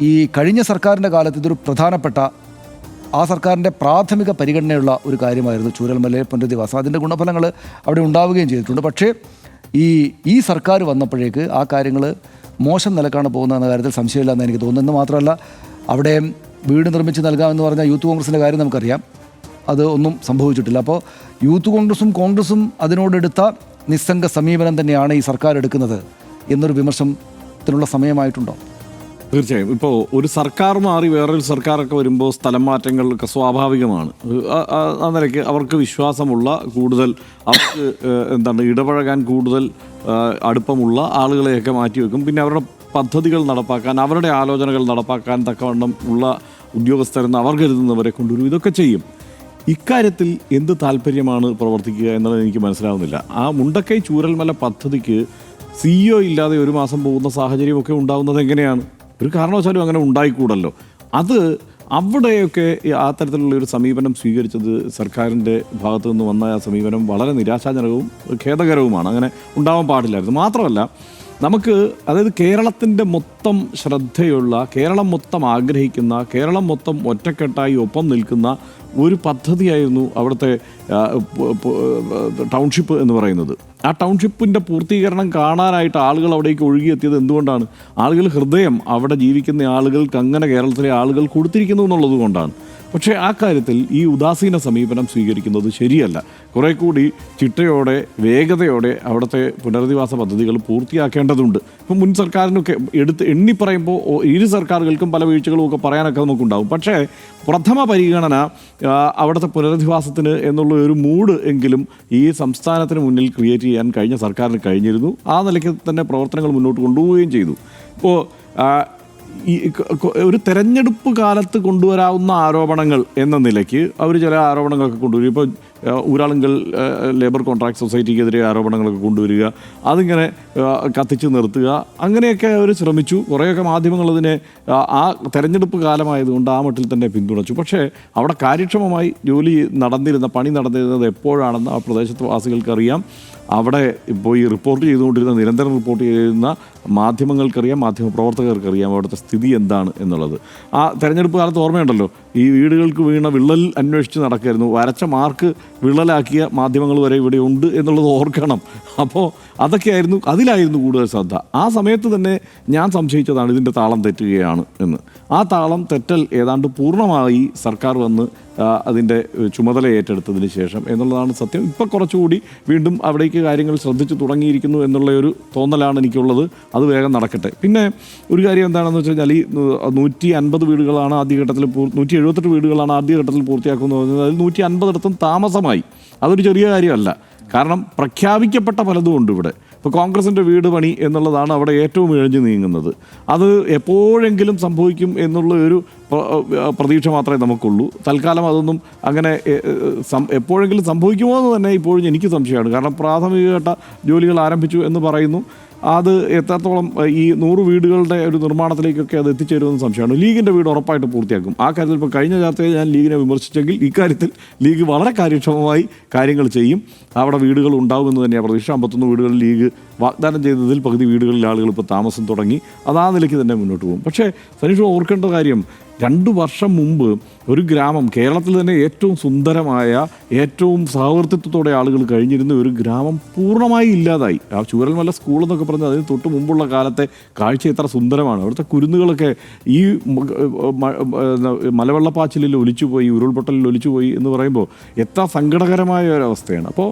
ഈ കഴിഞ്ഞ സർക്കാരിൻ്റെ കാലത്ത് ഇതൊരു പ്രധാനപ്പെട്ട ആ സർക്കാരിൻ്റെ പ്രാഥമിക പരിഗണനയുള്ള ഒരു കാര്യമായിരുന്നു ചൂരൽമലയിലെ പുനരധിവാസം. അതിൻ്റെ ഗുണഫലങ്ങൾ അവിടെ ഉണ്ടാവുകയും ചെയ്തിട്ടുണ്ട്. പക്ഷേ ഈ സർക്കാർ വന്നപ്പോഴേക്ക് ആ കാര്യങ്ങൾ മോശം നിലക്കാണ് പോകുന്നതെന്ന കാര്യത്തിൽ സംശയമില്ല എന്ന് എനിക്ക് തോന്നുന്നു. മാത്രമല്ല അവിടെ വീട് നിർമ്മിച്ച് നൽകാമെന്ന് പറഞ്ഞാൽ യൂത്ത് കോൺഗ്രസിൻ്റെ കാര്യം നമുക്കറിയാം, അത് ഒന്നും സംഭവിച്ചിട്ടില്ല. അപ്പോൾ യൂത്ത് കോൺഗ്രസും അതിനോടെടുത്ത നിസ്സംഗ സമീപനം തന്നെയാണ് ഈ സർക്കാർ എടുക്കുന്നത് എന്നൊരു വിമർശനത്തിനുള്ള സമയമായിട്ടുണ്ടോ? തീർച്ചയായും. ഇപ്പോൾ ഒരു സർക്കാർ മാറി വേറൊരു സർക്കാരൊക്കെ വരുമ്പോൾ സ്ഥലം മാറ്റങ്ങളൊക്കെ സ്വാഭാവികമാണ്. ആ നിലയ്ക്ക് അവർക്ക് വിശ്വാസമുള്ള കൂടുതൽ അവർക്ക് ഇടപഴകാൻ കൂടുതൽ അടുപ്പമുള്ള ആളുകളെയൊക്കെ മാറ്റിവെക്കും. പിന്നെ അവരുടെ പദ്ധതികൾ നടപ്പാക്കാൻ, അവരുടെ ആലോചനകൾ നടപ്പാക്കാൻ തക്കവണ്ണം ഉള്ള ഉദ്യോഗസ്ഥരെന്ന് അവർ കരുതുന്നവരെ കൊണ്ടുവരും. ഇതൊക്കെ ചെയ്യും. ഇക്കാര്യത്തിൽ എന്ത് താല്പര്യമാണ് പ്രവർത്തിക്കുക എന്നുള്ളത് എനിക്ക് മനസ്സിലാവുന്നില്ല. ആ മുണ്ടക്കൈ ചൂരൽമല പദ്ധതിക്ക് CEO ഇല്ലാതെ ഒരു മാസം പോകുന്ന സാഹചര്യമൊക്കെ ഉണ്ടാകുന്നത് എങ്ങനെയാണ്? ഒരു കാരണവശാലും അങ്ങനെ ഉണ്ടായിക്കൂടല്ലോ. അത് അവിടെയൊക്കെ ആ തരത്തിലുള്ള ഒരു സമീപനം സ്വീകരിച്ചത് സർക്കാരിൻ്റെ ഭാഗത്തു നിന്ന് വന്ന ആ സമീപനം വളരെ നിരാശാജനകവും ഖേദകരവുമാണ്. അങ്ങനെ ഉണ്ടാവാൻ പാടില്ലായിരുന്നു. മാത്രമല്ല, നമുക്ക് അതായത് കേരളത്തിൻ്റെ മൊത്തം ശ്രദ്ധയുള്ള, കേരളം മൊത്തം ആഗ്രഹിക്കുന്ന, കേരളം മൊത്തം ഒറ്റക്കെട്ടായി ഒപ്പം നിൽക്കുന്ന ഒരു പദ്ധതിയായിരുന്നു അവിടുത്തെ ടൗൺഷിപ്പ് എന്ന് പറയുന്നത്. ആ ടൗൺഷിപ്പിൻ്റെ പൂർത്തീകരണം കാണാനായിട്ട് ആളുകൾ അവിടേക്ക് ഒഴുകിയെത്തിയത് എന്തുകൊണ്ടാണ്? ആളുകൾ ഹൃദയം അവിടെ ജീവിക്കുന്ന ആളുകൾക്ക് അങ്ങനെ കേരളത്തിലെ ആളുകൾ കൊടുത്തിരിക്കുന്നു എന്നുള്ളത് കൊണ്ടാണ്. പക്ഷേ ആ കാര്യത്തിൽ ഈ ഉദാസീന സമീപനം സ്വീകരിക്കുന്നത് ശരിയല്ല. കുറേ കൂടി ചിട്ടയോടെ വേഗതയോടെ അവിടുത്തെ പുനരധിവാസ പദ്ധതികൾ പൂർത്തിയാക്കേണ്ടതുണ്ട്. ഇപ്പം മുൻ സർക്കാരിനൊക്കെ എണ്ണി പറയുമ്പോൾ ഇരു സർക്കാരുകൾക്കും പല വീഴ്ചകളും ഒക്കെ പറയാനൊക്കെ നമുക്കുണ്ടാവും. പക്ഷേ പ്രഥമ പരിഗണന അവിടുത്തെ പുനരധിവാസത്തിന് എന്നുള്ള ഒരു മൂഡ് എങ്കിലും ഈ സംസ്ഥാനത്തിന് മുന്നിൽ ക്രിയേറ്റ് ചെയ്യാൻ കഴിഞ്ഞ സർക്കാരിന് കഴിഞ്ഞിരുന്നു. ആ നിലയ്ക്ക് തന്നെ പ്രവർത്തനങ്ങൾ മുന്നോട്ട് കൊണ്ടുപോവുകയും ചെയ്തു. ഇപ്പോൾ ഈ ഒരു തെരഞ്ഞെടുപ്പ് കാലത്ത് കൊണ്ടുവരാവുന്ന ആരോപണങ്ങൾ എന്ന നിലയ്ക്ക് അവർ ചില ആരോപണങ്ങളൊക്കെ കൊണ്ടുവരും. ഇപ്പോൾ ഊരാളുങ്കൽ ലേബർ കോൺട്രാക്ട് സൊസൈറ്റിക്കെതിരെ ആരോപണങ്ങളൊക്കെ കൊണ്ടുവരിക, അതിങ്ങനെ കത്തിച്ച് നിർത്തുക, അങ്ങനെയൊക്കെ അവർ ശ്രമിച്ചു. കുറേയൊക്കെ മാധ്യമങ്ങൾ അതിനെ ആ തെരഞ്ഞെടുപ്പ് കാലമായതുകൊണ്ട് ആ മട്ടിൽ തന്നെ പിന്തുണച്ചു. പക്ഷേ അവിടെ കാര്യക്ഷമമായി പണി നടന്നിരുന്നത് എപ്പോഴാണെന്ന് ആ പ്രദേശത്തെ വാസികൾക്കറിയാം. അവിടെ പോയി നിരന്തരം റിപ്പോർട്ട് ചെയ്യുന്ന മാധ്യമങ്ങൾക്കറിയാം, മാധ്യമപ്രവർത്തകർക്കറിയാം അവിടുത്തെ സ്ഥിതി എന്താണ് എന്നുള്ളത്. ആ തെരഞ്ഞെടുപ്പ് കാലത്ത് ഓർമ്മയുണ്ടല്ലോ, ഈ വീടുകൾക്ക് വീണ വിള്ളൽ അന്വേഷിച്ച് നടക്കായിരുന്നു. വരച്ച മാർക്ക് വിള്ളലാക്കിയ മാധ്യമങ്ങൾ വരെ ഇവിടെ ഉണ്ട് എന്നുള്ളത് ഓർക്കണം. അപ്പോൾ അതിലായിരുന്നു കൂടുതൽ ശ്രദ്ധ. ആ സമയത്ത് തന്നെ ഞാൻ സംശയിച്ചതാണ് ഇതിൻ്റെ താളം തെറ്റുകയാണ് എന്ന്. ആ താളം തെറ്റൽ ഏതാണ്ട് പൂർണ്ണമായി സർക്കാർ വന്ന് അതിൻ്റെ ചുമതല ഏറ്റെടുത്തതിന് ശേഷം എന്നുള്ളതാണ് സത്യം. ഇപ്പോൾ കുറച്ചുകൂടി വീണ്ടും അവിടേക്ക് കാര്യങ്ങൾ ശ്രദ്ധിച്ചു തുടങ്ങിയിരിക്കുന്നു എന്നുള്ള ഒരു തോന്നലാണ് എനിക്കുള്ളത്. അത് വേഗം നടക്കട്ടെ. പിന്നെ ഒരു കാര്യം എന്താണെന്ന് വെച്ച് കഴിഞ്ഞാൽ, ഈ 150 വീടുകളാണ് ആദ്യഘട്ടത്തിൽ 178 വീടുകളാണ് ആദ്യഘട്ടത്തിൽ പൂർത്തിയാക്കുന്നത് പറഞ്ഞത്. അതിൽ 150 താമസമായി. അതൊരു ചെറിയ കാര്യമല്ല. കാരണം പ്രഖ്യാപിക്കപ്പെട്ട പലതും ഉണ്ട് ഇവിടെ. ഇപ്പോൾ കോൺഗ്രസിൻ്റെ വീട് പണി എന്നുള്ളതാണ് അവിടെ ഏറ്റവും ഇഴഞ്ഞു നീങ്ങുന്നത്. അത് എപ്പോഴെങ്കിലും സംഭവിക്കും എന്നുള്ള ഒരു പ്രതീക്ഷ മാത്രമേ നമുക്കുള്ളൂ. തൽക്കാലം അതൊന്നും അങ്ങനെ എപ്പോഴെങ്കിലും സംഭവിക്കുമോ എന്ന് തന്നെ ഇപ്പോഴും എനിക്ക് സംശയമാണ്. കാരണം പ്രാഥമികഘട്ട ജോലികൾ ആരംഭിച്ചു എന്ന് പറയുന്നു. അത് എത്രത്തോളം ഈ 100 വീടുകളുടെ ഒരു നിർമ്മാണത്തിലേക്കൊക്കെ അത് എത്തിച്ചേരുമെന്ന് സംശയമാണ്. ലീഗിൻ്റെ വീട് ഉറപ്പായിട്ട് പൂർത്തിയാക്കും. ആ കാര്യത്തിൽ ഇപ്പോൾ കഴിഞ്ഞ ചർച്ചയിൽ ഞാൻ ലീഗിനെ വിമർശിച്ചെങ്കിൽ ഇക്കാര്യത്തിൽ ലീഗ് വളരെ കാര്യക്ഷമമായി കാര്യങ്ങൾ ചെയ്യും. അവിടെ വീടുകൾ ഉണ്ടാകുമെന്ന് തന്നെയാണ് പ്രതീക്ഷ. 51 വീടുകൾ ലീഗ് വാഗ്ദാനം ചെയ്തതിൽ പകുതി വീടുകളിൽ ആളുകൾ ഇപ്പോൾ താമസം തുടങ്ങി. അത് ആ നിലയ്ക്ക് തന്നെ മുന്നോട്ട് പോകും. പക്ഷേ സനീഷ് ഓർക്കേണ്ട കാര്യം, 2 വർഷം മുമ്പ് ഒരു ഗ്രാമം, കേരളത്തിൽ തന്നെ ഏറ്റവും സുന്ദരമായ, ഏറ്റവും സഹവർത്തിത്വത്തോടെ ആളുകൾ കഴിഞ്ഞിരുന്ന ഒരു ഗ്രാമം പൂർണ്ണമായി ഇല്ലാതായി. ആ ചൂരൽമല സ്കൂൾ എന്നൊക്കെ പറഞ്ഞാൽ അതിന് തൊട്ട് മുമ്പുള്ള കാലത്തെ കാഴ്ച എത്ര സുന്ദരമാണ്. അവിടുത്തെ കുരുന്നുകളൊക്കെ ഈ മലവെള്ളപ്പാച്ചിലിൽ ഒലിച്ചുപോയി, ഉരുൾപൊട്ടലിൽ ഒലിച്ചുപോയി എന്ന് പറയുമ്പോൾ എത്ര സങ്കടകരമായ ഒരവസ്ഥയാണ്. അപ്പോൾ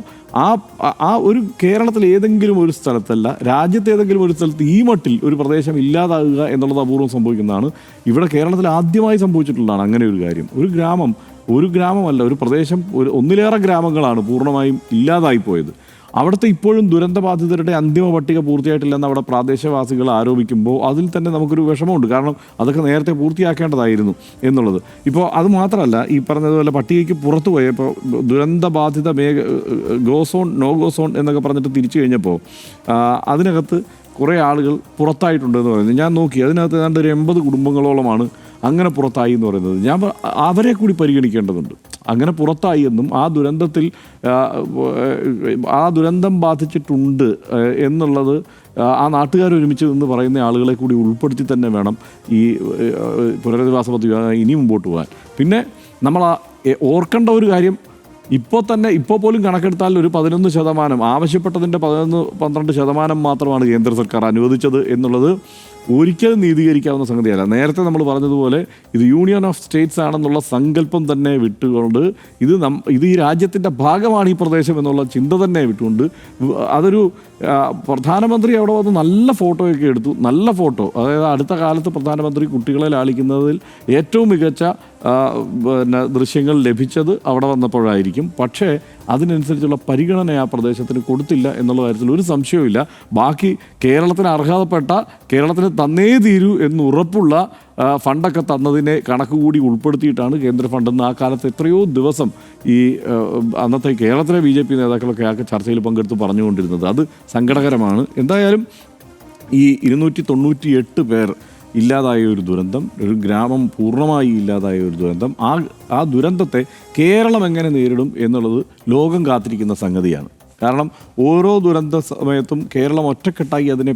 ആ ഒരു കേരളത്തിൽ ഏതെങ്കിലും ഒരു സ്ഥലത്തല്ല, രാജ്യത്തെ ഏതെങ്കിലും ഒരു സ്ഥലത്ത് ഈ മട്ടിൽ ഒരു പ്രദേശം ഇല്ലാതാകുക എന്നുള്ളത് അപൂർവം സംഭവിക്കുന്നതാണ്. ഇവിടെ കേരളത്തിൽ ആദ്യമായി സംഭവിച്ചിട്ടുള്ളതാണ് അങ്ങനെ ഒരു കാര്യം. ഒരു ഗ്രാമമല്ല, ഒരു പ്രദേശം, ഒന്നിലേറെ ഗ്രാമങ്ങളാണ് പൂർണ്ണമായും ഇല്ലാതായിപ്പോയത്. അവിടുത്തെ ഇപ്പോഴും ദുരന്തബാധിതരുടെ അന്തിമ പട്ടിക പൂർത്തിയായിട്ടില്ലെന്ന് അവിടെ പ്രാദേശവാസികൾ ആരോപിക്കുമ്പോൾ അതിൽ തന്നെ നമുക്കൊരു വിഷമമുണ്ട്. കാരണം അതൊക്കെ നേരത്തെ പൂർത്തിയാക്കേണ്ടതായിരുന്നു എന്നുള്ളത്. ഇപ്പോൾ അത് മാത്രമല്ല, ഈ പറഞ്ഞതുപോലെ പട്ടികയ്ക്ക് പുറത്തു പോയ ഇപ്പോൾ ദുരന്തബാധിത go zone, no go zone എന്നൊക്കെ പറഞ്ഞിട്ട് തിരിച്ചു കഴിഞ്ഞപ്പോൾ അതിനകത്ത് കുറേ ആളുകൾ പുറത്തായിട്ടുണ്ടെന്ന് പറയുന്നത് ഞാൻ നോക്കി. അതിനകത്ത് ഏതാണ്ട് ഒരു 80 കുടുംബങ്ങളോളമാണ് അങ്ങനെ പുറത്തായി എന്ന് പറയുന്നത്. ഞാൻ അവരെ കൂടി പരിഗണിക്കേണ്ടതുണ്ട്. അങ്ങനെ പുറത്തായി എന്നും ആ ദുരന്തം ബാധിച്ചിട്ടുണ്ട് എന്നുള്ളത് ആ നാട്ടുകാർ ഒരുമിച്ച് നിന്ന് പറയുന്ന ആളുകളെ കൂടി ഉൾപ്പെടുത്തി തന്നെ വേണം ഈ പുനരധിവാസ പദ്ധതി ഇനി മുമ്പോട്ട് പോകാൻ. പിന്നെ നമ്മൾ ഓർക്കേണ്ട ഒരു കാര്യം, ഇപ്പോൾ പോലും കണക്കെടുത്താൽ ഒരു 11%, ആവശ്യപ്പെട്ടതിൻ്റെ 11-12% മാത്രമാണ് കേന്ദ്ര സർക്കാർ അനുവദിച്ചത് എന്നുള്ളത് ഒരിക്കലും നീതീകരിക്കാവുന്ന സംഗതിയല്ല. നേരത്തെ നമ്മൾ പറഞ്ഞതുപോലെ ഇത് യൂണിയൻ ഓഫ് സ്റ്റേറ്റ്സ് ആണെന്നുള്ള സങ്കല്പം തന്നെ വിട്ടുകൊണ്ട് ഇത് ഈ രാജ്യത്തിൻ്റെ ഭാഗമാണ് ഈ പ്രദേശം എന്നുള്ള ചിന്ത തന്നെ വിട്ടുകൊണ്ട് അതൊരു പ്രധാനമന്ത്രി അവിടെ വന്ന് നല്ല ഫോട്ടോയൊക്കെ എടുത്തു. നല്ല ഫോട്ടോ, അതായത് അടുത്ത കാലത്ത് പ്രധാനമന്ത്രി കുട്ടികളെ ലാളിക്കുന്നതിൽ ഏറ്റവും മികച്ച ദൃശ്യങ്ങൾ ലഭിച്ചത് അവിടെ വന്നപ്പോഴായിരിക്കും. പക്ഷേ അതിനനുസരിച്ചുള്ള പരിഗണന ആ പ്രദേശത്തിന് കൊടുത്തില്ല എന്നുള്ള കാര്യത്തിൽ ഒരു സംശയവുമില്ല. ബാക്കി കേരളത്തിന് അർഹതപ്പെട്ട, കേരളത്തിന് തന്നേ തീരൂ എന്ന് ഉറപ്പുള്ള ഫണ്ടൊക്കെ തന്നതിനെ കണക്ക് കൂടി ഉൾപ്പെടുത്തിയിട്ടാണ് കേന്ദ്ര ഫണ്ടെന്ന് ആ കാലത്ത് എത്രയോ ദിവസം ഈ അന്നത്തെ കേരളത്തിലെ BJP നേതാക്കളൊക്കെ ആ ചർച്ചയിൽ പങ്കെടുത്ത് പറഞ്ഞുകൊണ്ടിരുന്നത്. അത് സങ്കടകരമാണ്. എന്തായാലും ഈ 298 പേർ ഇല്ലാതായ ഒരു ദുരന്തം, ഒരു ഗ്രാമം പൂർണ്ണമായി ഇല്ലാതായ ഒരു ദുരന്തം, ആ ദുരന്തത്തെ കേരളം എങ്ങനെ നേരിടും എന്നുള്ളത് ലോകം കാത്തിരിക്കുന്ന സംഗതിയാണ്. കാരണം ഓരോ ദുരന്ത സമയത്തും കേരളം ഒറ്റക്കെട്ടായി അതിനെ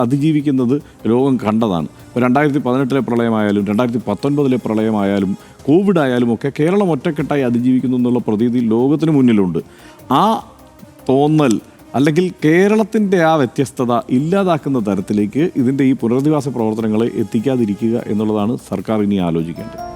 അതിജീവിക്കുന്നത് ലോകം കണ്ടതാണ്. 2018 പ്രളയമായാലും 2019 പ്രളയമായാലും കോവിഡ് ആയാലും ഒക്കെ കേരളം ഒറ്റക്കെട്ടായി അതിജീവിക്കുന്നു എന്നുള്ള പ്രതീതി ലോകത്തിന് മുന്നിലുണ്ട്. ആ തോന്നൽ അല്ലെങ്കിൽ കേരളത്തിൻ്റെ ആ വ്യത്യസ്തത ഇല്ലാതാക്കുന്ന തരത്തിലേക്ക് ഇതിൻ്റെ ഈ പുനരധിവാസ പ്രവർത്തനങ്ങളെ എത്തിക്കാതിരിക്കുക എന്നുള്ളതാണ് സർക്കാർ ഇനി ആലോചിക്കേണ്ടത്.